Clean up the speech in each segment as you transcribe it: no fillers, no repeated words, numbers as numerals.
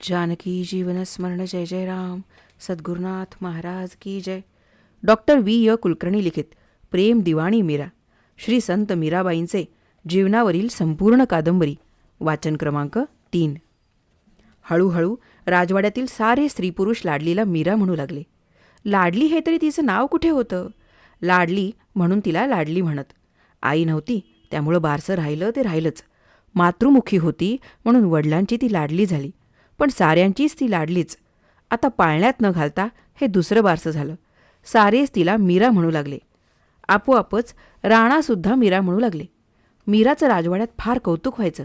जानकी जीवन स्मरण जय जय राम. सद्गुरुनाथ महाराज की जय. Doctor V. Kulkarni लिखित प्रेम दिवाणी मीरा, श्री संत मीराबाईंचे जीवनावरील संपूर्ण कादंबरी. वाचन क्रमांक 3. हळूहळू राजवाड्यातील सारे स्त्रीपुरुष लाडलीला मीरा म्हणू लागले. लाडली हे तरी तिचं नाव कुठे होतं? लाडली म्हणून तिला लाडली म्हणत. आई नव्हती त्यामुळं बारसं राहिलं ते राहिलंच. मातृमुखी होती म्हणून वडिलांची ती लाडली झाली, पण साऱ्यांचीच ती लाडलीच. आता पाळण्यात न घालता हे दुसरं बारसं झालं. सारेच तिला मीरा म्हणू लागले. आपोआपच राणासुद्धा मीरा म्हणू लागले. मीराचं राजवाड्यात फार कौतुक व्हायचं.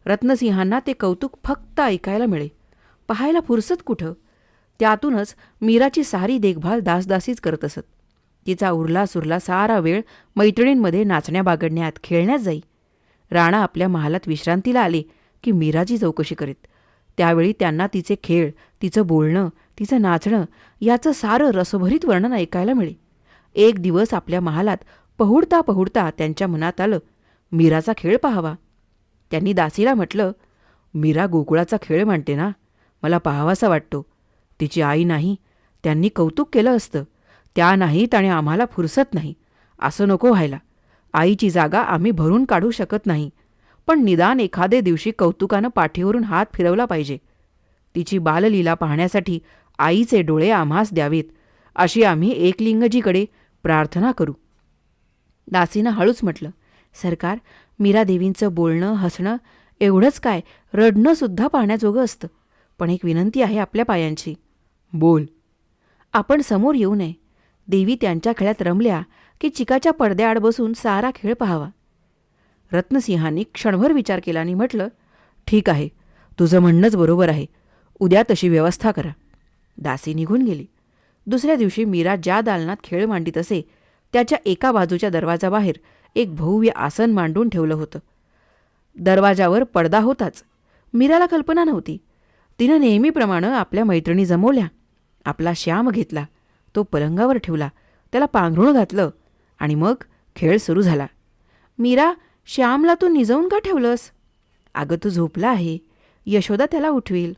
रत्नसिंहांना ते कौतुक फक्त ऐकायला मिळे, पाहायला फुरसत कुठं. त्यातूनच मीराची सारी देखभाल दासदासीच करत असत. तिचा उरला सुरला सारा वेळ मैत्रिणींमध्ये नाचण्या बागडण्यात खेळण्यात जाई. राणा आपल्या महालात विश्रांतीला आले की मीराची चौकशी करीत. त्यावेळी त्यांना तिचे खेळ, तिचं बोलणं, तिचं नाचणं याचं सारं रसभरीत वर्णन ऐकायला मिळे. एक दिवस आपल्या महालात पहुडता पहुडता त्यांच्या मनात आलं, मीराचा खेळ पाहावा. त्यांनी दासीला म्हटलं, मीरा गोकुळाचा खेळ म्हणते ना, मला पाहावासा वाटतो. तिची आई नाही, त्यांनी कौतुक केलं असतं. त्या नाहीत आणि आम्हाला फुरसत नाही, असं नको व्हायला. आईची जागा आम्ही भरून काढू शकत नाही, पण निदान एखादे दिवशी कौतुकानं पाठीवरून हात फिरवला पाहिजे. तिची बाललीला पाहण्यासाठी आईचे डोळे आम्हास द्यावेत, अशी आम्ही एकलिंगजीकडे प्रार्थना करू. दासीनं हळूच म्हटलं, सरकार, मीरादेवींचं बोलणं हसणं एवढंच काय, रडणंसुद्धा पाहण्याजोगं असतं. पण एक विनंती आहे आपल्या पायांची. बोल. आपण समोर येऊ नये. देवी त्यांच्या खेळात रमल्या की चिकाच्या पडद्याआड बसून सारा खेळ पाहावा. रत्नसिंहांनी क्षणभर विचार केला आणि म्हटलं, ठीक आहे, तुझं म्हणणंच बरोबर आहे. उद्या तशी व्यवस्था करा. दासी निघून गेली. दुसऱ्या दिवशी मीरा ज्या दालनात खेळ मांडीत असे त्याच्या एका बाजूच्या दरवाजाबाहेर एक भव्य आसन मांडून ठेवलं होतं. दरवाजावर पडदा होताच. मीराला कल्पना नव्हती. तिनं नेहमीप्रमाणे आपल्या मैत्रिणी जमवल्या. आपला श्याम घेतला, तो पलंगावर ठेवला, त्याला पांघरूण घातलं आणि मग खेळ सुरू झाला. मीरा, श्यामला तू निजवून का ठेवलंस? अगं तू झोपला आहे, यशोदा त्याला उठवेल.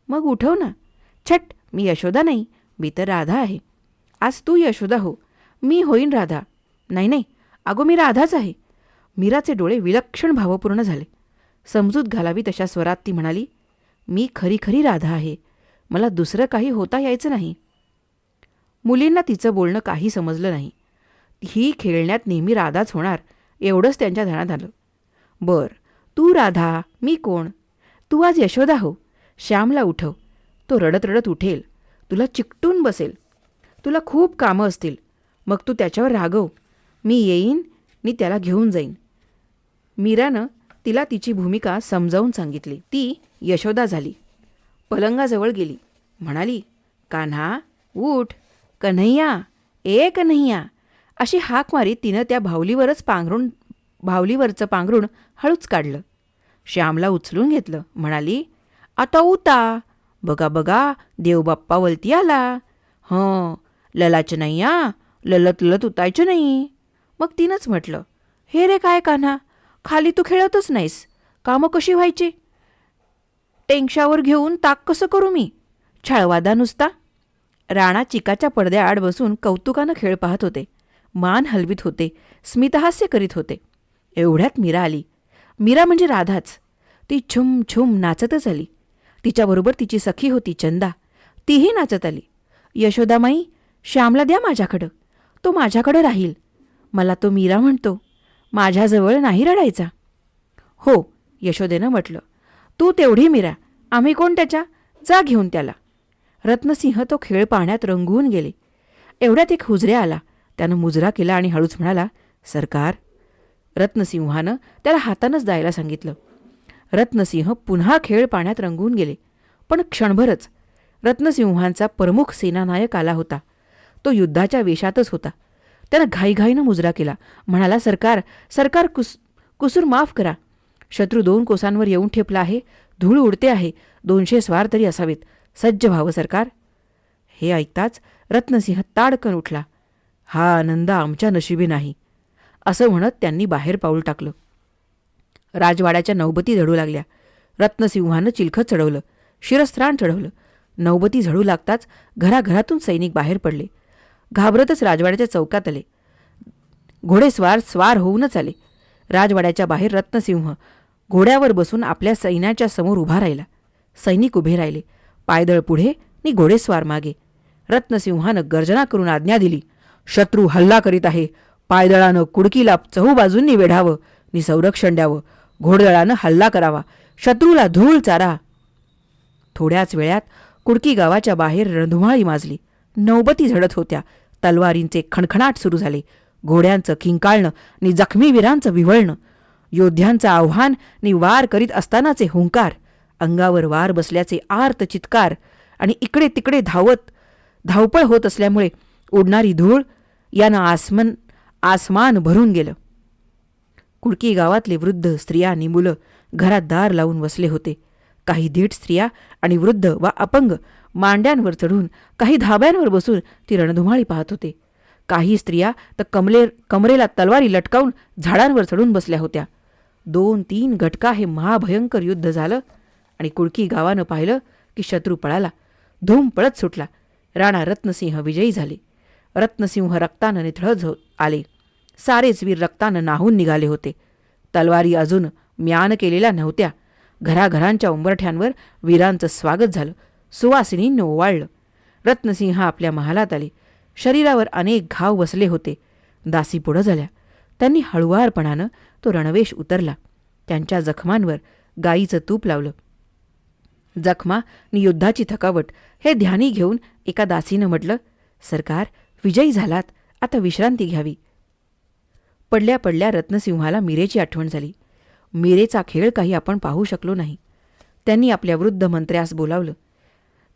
मग उठव ना. छट, मी यशोदा नाही, मी तर राधा आहे. आज तू यशोदा हो, मी होईन राधा. नाही नाही, अगो मी राधाच आहे. मीराचे डोळे विलक्षण भावपूर्ण झाले. समजूत घालावी तशा स्वरात ती म्हणाली, मी खरी खरी राधा आहे, मला दुसरं काही होता यायचं नाही. मुलींना तिचं बोलणं काही समजलं नाही. ही खेळण्यात नेहमी राधाच होणार एवढंच त्यांच्या ध्यानात आलं. बर, तू राधा, मी कोण? तू आज यशोदा हो. श्यामला उठव, तो रडत रडत उठेल, तुला चिकटून बसेल. तुला खूप कामं असतील, मग तू त्याच्यावर रागव. मी येईन नि त्याला घेऊन जाईन. मीरानं तिला तिची भूमिका समजावून सांगितली. ती यशोदा झाली. पलंगाजवळ गेली, म्हणाली, कान्हा उठ, कन्हैया, ए कन्हैया, अशी हाक मारीत तिनं त्या भावलीवरचं पांघरूण हळूच काढलं. श्यामला उचलून घेतलं. म्हणाली, आता उता, बघा बघा देवबाप्पा वलती आला. हं, ललाचं नाही या, ललत ललत उतायचं नाही. मग तिनंच म्हटलं, हे रे काय कान्हा, खाली तू खेळतच नाहीस, कामं कशी व्हायची? टेंगशावर घेऊन ताक कसं करू मी? छळवादा नुसता. राणा चिकाच्या पडद्याआड बसून कौतुकानं खेळ पाहत होते, मान हलवीत होते, स्मितहास्य करीत होते. एवढ्यात मीरा आली. मीरा म्हणजे राधाच. ती छुम छुम नाचतच आली. तिच्याबरोबर तिची सखी होती चंदा, तीही नाचत आली. यशोदामाई, श्यामला द्या माझ्याकडं, तो माझ्याकडं राहील. मला तो मीरा म्हणतो, माझ्याजवळ नाही रडायचा. हो, यशोदेनं म्हटलं, तू तेवढी मीरा, आम्ही कोण त्याच्या, जा घेऊन त्याला. रत्नसिंह तो खेळ पाहण्यात रंगवून गेले. एवढ्यात एक हुजऱ्या आला. त्यानं मुजरा केला आणि हळूच म्हणाला, सरकार. रत्नसिंहानं त्याला हातानंच जायला सांगितलं. रत्नसिंह पुन्हा खेळ पाण्यात रंगवून गेले. पण क्षणभरच. रत्नसिंहांचा प्रमुख सेनानायक आला होता. तो युद्धाच्या वेशातच होता. त्यानं घाईघाईनं मुजरा केला. म्हणाला, सरकार, सरकार, कुसूर माफ करा. शत्रू 2 कोसांवर येऊन ठेपला आहे, धूळ उडते आहे, 200 स्वार तरी असावेत, सज्ज व्हावं सरकार. हे ऐकताच रत्नसिंह ताडकन उठला. हा आनंद आमच्या नशिबी नाही, असं म्हणत त्यांनी बाहेर पाऊल टाकलं. राजवाड्याच्या नौबती धडू लागल्या. रत्नसिंहानं चिलखत चढवलं. शिरस्त्राण चढवलं. नौबती झळू लागताच घराघरातून सैनिक बाहेर पडले. घाबरतच राजवाड्याच्या चौकात आले. घोडेस्वार स्वार होऊनच आले. राजवाड्याच्या बाहेर रत्नसिंह घोड्यावर बसून आपल्या सैन्याच्या समोर उभा राहिला. सैनिक उभे राहिले. पायदळ पुढे नि घोडेस्वार मागे. रत्नसिंहानं गर्जना करून आज्ञा दिली, शत्रू हल्ला करीत आहे. पायदळानं कुडकीला चहूबाजूंनी वेढावं नि संरक्षण द्यावं. घोडदळानं हल्ला करावा. शत्रूला धूळ चारा. थोड्याच वेळात कुडकी गावाच्या बाहेर रणधुमाळी माजली. नौबती झडत होत्या. तलवारींचे खणखणाट सुरू झाले. घोड्यांचं किंकाळणं नि जखमी वीरांचं विव्हळणं. योद्ध्यांचं आव्हान नि वार करीत असतानाचे हुंकार. अंगावर वार बसल्याचे आर्त चित्कार. आणि इकडे तिकडे धावपळ होत असल्यामुळे उडणारी धूळ यानं आसमान भरून गेलं. कुडकी गावातले वृद्ध, स्त्रिया नि मुलं घरात दार लावून बसले होते. काही धीट स्त्रिया आणि वृद्ध वा अपंग मांड्यांवर चढून, काही धाब्यांवर बसून ती रणधुमाळी पाहत होते. काही स्त्रिया तर कमरेला तलवारी लटकावून झाडांवर चढून बसल्या होत्या. 2-3 घटका हे महाभयंकर युद्ध झालं आणि कुडकी गावानं पाहिलं की शत्रू पळाला. धूम पळत सुटला. राणा रत्नसिंह विजयी झाले. रत्नसिंह रक्तानं निथळत आले. सारेच वीर रक्तानं नाहून निघाले होते. तलवारी अजून म्यान केलेल्या नव्हत्या. घराघरांच्या उंबरठ्यांवर वीरांचं स्वागत झालं. सुवासिनींनी ओवाळलं. रत्नसिंह आपल्या महालात आले. शरीरावर अनेक घाव बसले होते. दासी पुढं झाल्या. त्यांनी हळुवारपणानं तो रणवेश उतरला. त्यांच्या जखमांवर गाईचं तूप लावलं. जखमा नि युद्धाची थकावट हे ध्यानी घेऊन एका दासीनं म्हटलं, सरकार विजयी झालात, आता विश्रांती घ्यावी. पडल्या पडल्या रत्नसिंहाला मीरेची आठवण झाली. मीरेचा खेळ काही आपण पाहू शकलो नाही. त्यांनी आपल्या वृद्ध मंत्र्यास बोलावलं.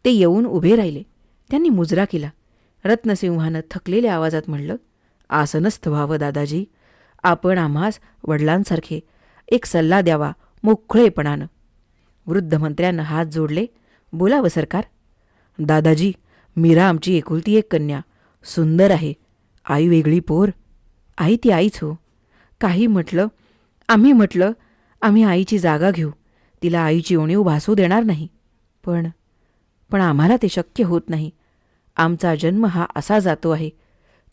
ते येऊन उभे राहिले. त्यांनी मुजरा केला. रत्नसिंहानं थकलेल्या आवाजात म्हणलं, आसनस्थ व्हावं दादाजी. आपण आम्हास वडिलांसारखे एक सल्ला द्यावा मोकळेपणानं. वृद्ध मंत्र्यानं हात जोडले. बोलावं सरकार. दादाजी, मीरा आमची एकुलती एक कन्या. सुंदर आहे. आई वेगळी पोर. आई ती आईच हो. काही म्हटलं आम्ही आईची जागा घेऊ. तिला आईची उणीव भासू देणार नाही. पण आम्हाला ते शक्य होत नाही. आमचा जन्म हा असा जातो आहे.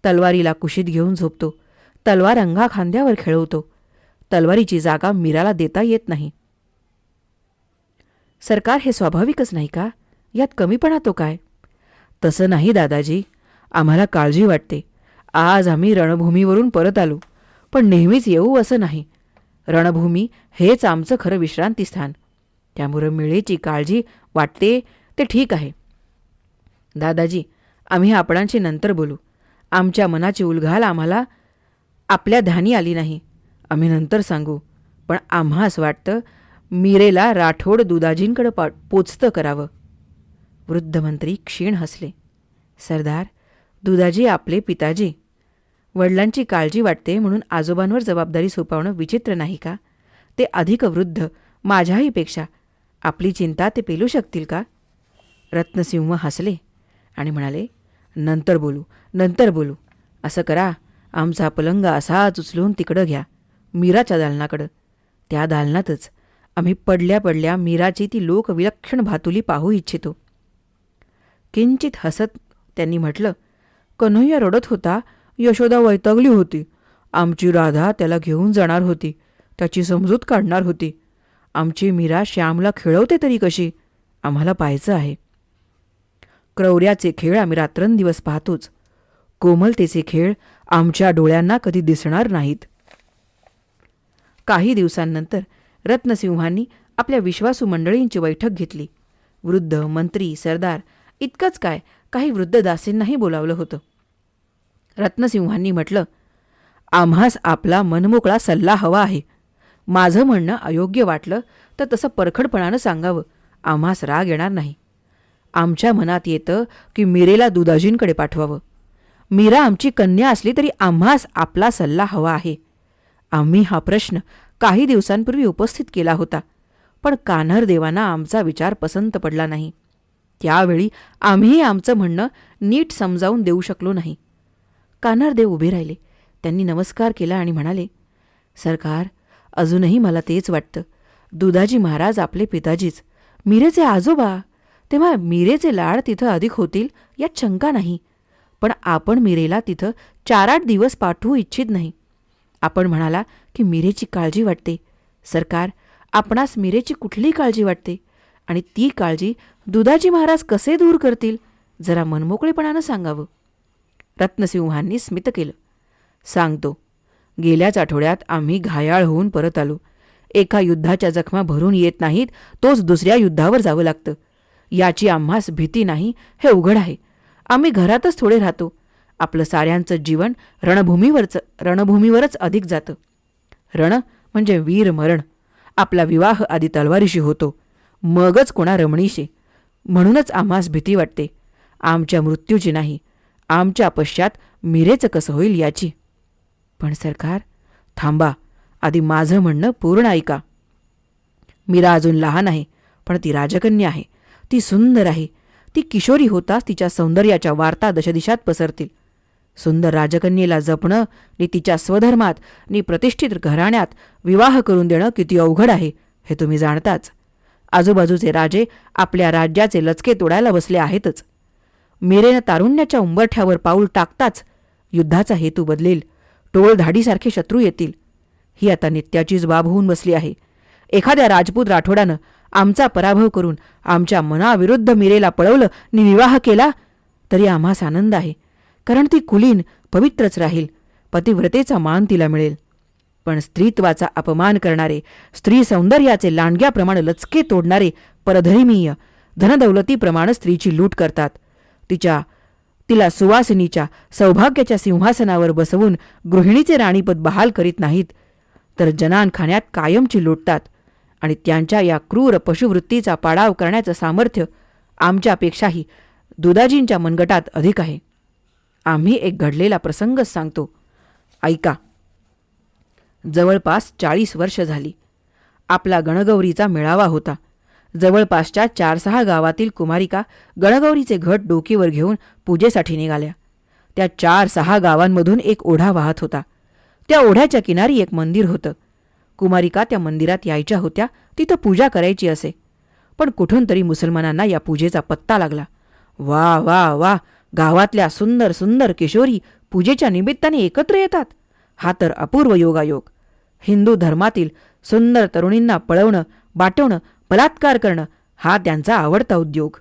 तलवारीला कुशीत घेऊन झोपतो. तलवार अंगा खांद्यावर खेळवतो. तलवारीची जागा मीराला देता येत नाही. सरकार, हे स्वाभाविकच नाही का? यात कमीपणा तो काय? तसं नाही दादाजी. आम्हाला काळजी वाटते. आज आम्ही रणभूमीवरून परत आलो. पण नेहमीच येऊ असं नाही. रणभूमी हेच आमचं खरं विश्रांतीस्थान. त्यामुळं मिळेची काळजी वाटते ते ठीक आहे. दादाजी, आम्ही आपणांशी नंतर बोलू. आमच्या मनाची उलघाल आम्हाला आपल्या ध्यानी आली नाही. आम्ही नंतर सांगू. पण आम्हास वाटतं मीरेला राठोड दुदाजींकडे पोचतं करावं. वृद्ध मंत्री क्षीण हसले. सरदार, दुदाजी आपले पिताजी. वडिलांची काळजी वाटते म्हणून आजोबांवर जबाबदारी सोपवणं विचित्र नाही का? ते अधिक वृद्ध माझ्याहीपेक्षा. आपली चिंता ते पेलू शकतील का? रत्नसिंह हसले आणि म्हणाले, नंतर बोलू. असं करा, आमचा पलंग असाच उचलून तिकडं घ्या, मीराच्या दालनाकडं. त्या दालनातच आम्ही पडल्या पडल्या मीराची ती लोकविलक्षण भातुली पाहू इच्छितो. किंचित हसत त्यांनी म्हटलं, कन्हैया रडत होता. यशोदा वैतागली होती. आमची राधा त्याला घेऊन जाणार होती. त्याची समजूत काढणार होती. आमची मीरा श्यामला खेळवते तरी कशी? आम्हाला पाहायचं आहे. क्रौर्याचे खेळ आम्ही रात्रंदिवस पाहतोच. कोमलतेचे खेळ आमच्या डोळ्यांना कधी दिसणार नाहीत. काही दिवसांनंतर रत्नसिंहांनी आपल्या विश्वासू मंडळींची बैठक घेतली. वृद्ध, मंत्री, सरदार इतकंच काय, काही वृद्ध दासींनाही बोलावलं होतं. रत्नसिंहांनी म्हटलं, आम्हास आपला मनमोकळा सल्ला हवा आहे. माझं म्हणणं अयोग्य वाटलं तर तसं परखडपणानं सांगावं. आम्हास राग येणार नाही. आमच्या मनात येतं की मीरेला दुदाजींकडे पाठवावं. मीरा आमची कन्या असली तरी आम्हास आपला सल्ला हवा आहे. आम्ही हा प्रश्न काही दिवसांपूर्वी उपस्थित केला होता. पण कान्हरदेवांना आमचा विचार पसंत पडला नाही. त्यावेळी आम्ही आमचं म्हणणं नीट समजावून देऊ शकलो नाही. कान्हरदेव उभे राहिले. त्यांनी नमस्कार केला आणि म्हणाले, सरकार, अजूनही मला तेच वाटतं. दुदाजी महाराज आपले पिताजीच. मीरेचे आजोबा, तेव्हा मीरेचे लाड तिथं अधिक होतील यात शंका नाही. पण आपण मीरेला तिथं 4-8 दिवस पाठवू इच्छित नाही. आपण म्हणाला की मीरेची काळजी वाटते. सरकार, आपणास मीरेची कुठली काळजी वाटते आणि ती काळजी दुधाजी महाराज कसे दूर करतील, जरा मनमोकळेपणानं सांगावं. रत्नसिंहांनी स्मित केलं. सांगतो. गेल्याच आठवड्यात आम्ही घायाळ होऊन परत आलो. एका युद्धाच्या जखमा भरून येत नाहीत, तोच दुसऱ्या युद्धावर जावं लागतं. याची आम्हास भीती नाही हे उघड आहे. आम्ही घरातच थोडे राहतो. आपलं साऱ्यांचं जीवन रणभूमीवरच अधिक जातं. रण म्हणजे वीर मरण. आपला विवाह आधी तलवारीशी होतो, मगच कोणा रमणीशी. म्हणूनच आम्हास भीती वाटते. आमच्या मृत्यूची नाही, आमच्या पश्चात मीरेचं कसं होईल याची. पण सरकार, थांबा, आधी माझं म्हणणं पूर्ण ऐका. मीरा अजून लहान आहे, पण ती राजकन्या आहे. ती सुंदर आहे. ती किशोरी होताच तिच्या सौंदर्याच्या वार्ता दशदिशात पसरतील. सुंदर राजकन्येला जपणं आणि तिच्या स्वधर्मात आणि प्रतिष्ठित घराण्यात विवाह करून देणं किती अवघड आहे हे तुम्ही जाणताच. आजूबाजूचे राजे आपल्या राज्याचे लचके तोडायला बसले आहेतच. मीरेनं तारुण्याच्या उंबरठ्यावर पाऊल टाकताच युद्धाचा हेतू बदलेल. टोळधाडीसारखे शत्रू येतील. ही आता नित्याचीच बाब होऊन बसली आहे. एखाद्या राजपूत राठोडानं आमचा पराभव करून आमच्या मनाविरुद्ध मीरेला पळवलं आणि विवाह केला तरी आम्हास आनंद आहे, कारण ती कुलीन पवित्रच राहील. पतिव्रतेचा मान तिला मिळेल. पण स्त्रीत्वाचा अपमान करणारे, स्त्री सौंदर्याचे लांडग्याप्रमाणे लचके तोडणारे परधर्मीय धनदौलतीप्रमाणे स्त्रीची लूट करतात. तिला सुवासिनीच्या सौभाग्याच्या सिंहासनावर बसवून गृहिणीचे राणीपद बहाल करीत नाहीत, तर जनानखान्यात कायमची लुटतात. आणि त्यांच्या या क्रूर पशुवृत्तीचा पाडाव करण्याचं सामर्थ्य आमच्यापेक्षाही दुधाजींच्या मनगटात अधिक आहे. आम्ही एक घडलेला प्रसंगच सांगतो, ऐका. जवळपास 40 वर्ष झाली. आपला गणगौरीचा मेळावा होता. जवळपासच्या 4-6 गावातील कुमारिका गणगौरीचे घट डोकीवर घेऊन पूजेसाठी निघाल्या. त्या 4-6 गावांमधून एक ओढा वाहत होता. त्या ओढ्याच्या किनारी एक मंदिर होतं. कुमारिका त्या मंदिरात यायच्या होत्या, तिथं पूजा करायची असे. पण कुठून तरी मुसलमानांना या पूजेचा पत्ता लागला. वा वा वा, गावातल्या सुंदर सुंदर किशोरी पूजेच्या निमित्ताने एकत्र येतात. हा तर अपूर्व योगायोग. हिंदू धर्मातील सुंदर तरुणींना पळवणं, बाटवणं, बलात्कार करणं हा त्यांचा आवडता उद्योग.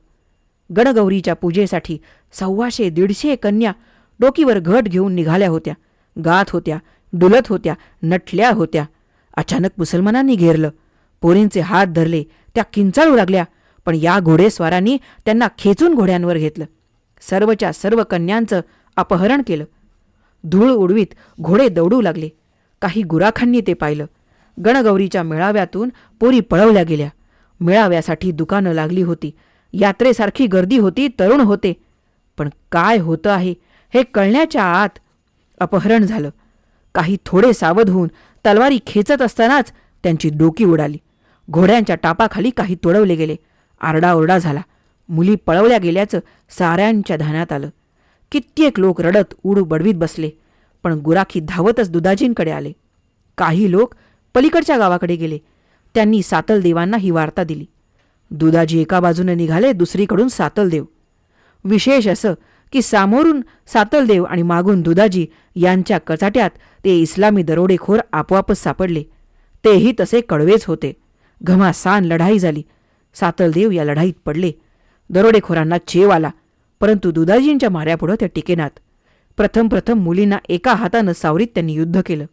गणगौरीच्या पूजेसाठी 100-150 कन्या डोकीवर घट घेऊन निघाल्या होत्या. गात होत्या, डुलत होत्या, नटल्या होत्या. अचानक मुसलमानांनी घेरलं. पोरींचे हात धरले, त्या किंचाळू लागल्या. पण या घोडेस्वारांनी त्यांना खेचून घोड्यांवर घेतलं. सर्वच्या सर्व कन्यांचं अपहरण केलं. धूळ उडवीत घोडे दौडू लागले. काही गुराखांनी ते पाहिलं. गणगौरीच्या मेळाव्यातून पोरी पळवल्या गेल्या. मेळाव्यासाठी दुकानं लागली होती. यात्रेसारखी गर्दी होती, तरुण होते. पण काय होतं आहे हे कळण्याच्या आत अपहरण झालं. काही थोडे सावध होऊन तलवारी खेचत असतानाच त्यांची डोकी उडाली. घोड्यांच्या टापाखाली काही तोडवले गेले. आरडाओरडा झाला. मुली पळवल्या गेल्याचं साऱ्यांच्या ध्यानात आलं. कित्येक लोक रडत उड बडवीत बसले. पण गुराखी धावतच दुधाजींकडे आले. काही लोक पलीकडच्या गावाकडे गेले. त्यांनी सातलदेवांना ही वार्ता दिली. दुधाजी एका बाजूने निघाले, दुसरीकडून सातलदेव. विशेष असं की सामोरून सातलदेव आणि मागून दुधाजी यांच्या कचाट्यात ते इस्लामी दरोडेखोर आपोआपच सापडले. तेही तसे कडवेच होते. घमासान लढाई झाली. सातलदेव या लढाईत पडले. दरोडेखोरांना चेव आला, परंतु दुधाजींच्या माऱ्यापुढं ते टिकेनात. प्रथम मुलींना एका हातानं सावरीत त्यांनी युद्ध केलं.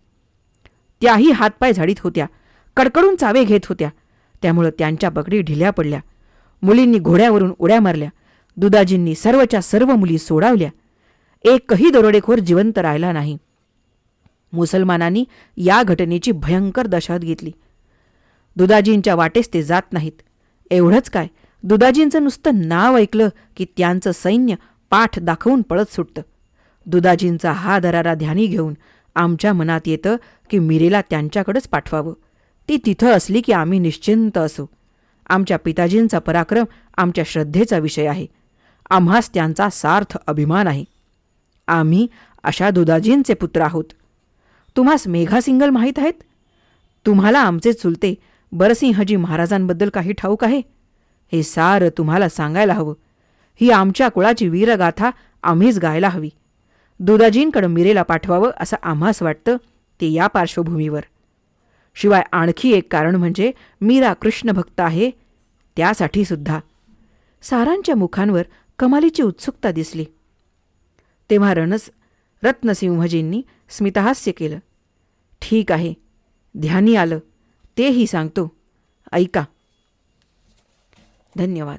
त्याही हातपाय झाडीत होत्या, कडकडून चावे घेत होत्या. त्यामुळं त्यांच्या पगडी ढिल्या पडल्या. मुलींनी घोड्यावरून उड्या मारल्या. दुधाजींनी सर्वच्या सर्व मुली सोडावल्या. एकही दरोडेखोर जिवंत राहिला नाही. मुसलमानांनी या घटनेची भयंकर दहशत घेतली. दुधाजींच्या वाटेस ते जात नाहीत. एवढंच काय, दुधाजींचं नुसतं नाव ऐकलं की त्यांचं सैन्य पाठ दाखवून पळत सुटतं. दुधाजींचा हा दरारा ध्यानी घेऊन आमच्या मनात येतं की मीरेला त्यांच्याकडेच पाठवावं. ती तिथं असली की आम्ही निश्चिंत असू. आमच्या पिताजींचा पराक्रम आमच्या श्रद्धेचा विषय आहे. आम्हास त्यांचा सार्थ अभिमान आहे. आम्ही अशा दुधाजींचे पुत्र आहोत. तुम्हास मेघासिंगल माहीत आहेत? तुम्हाला आमचे चुलते बरसिंहजी महाराजांबद्दल काही ठाऊक आहे? हे सारं तुम्हाला सांगायला हवं. ही आमच्या कुळाची वीरगाथा आम्हीच गायला हवी. दुदाजींकडं मीरेला पाठवावं असं आम्हास वाटतं ते या पार्श्वभूमीवर. शिवाय आणखी एक कारण म्हणजे मीरा कृष्णभक्त आहे त्यासाठी सुद्धा. सारांच्या मुखांवर कमालीची उत्सुकता दिसली. तेव्हा रत्नसिंहजींनी स्मितहास्य केलं. ठीक आहे, ध्यानी आलं तेही सांगतो, ऐका. धन्यवाद.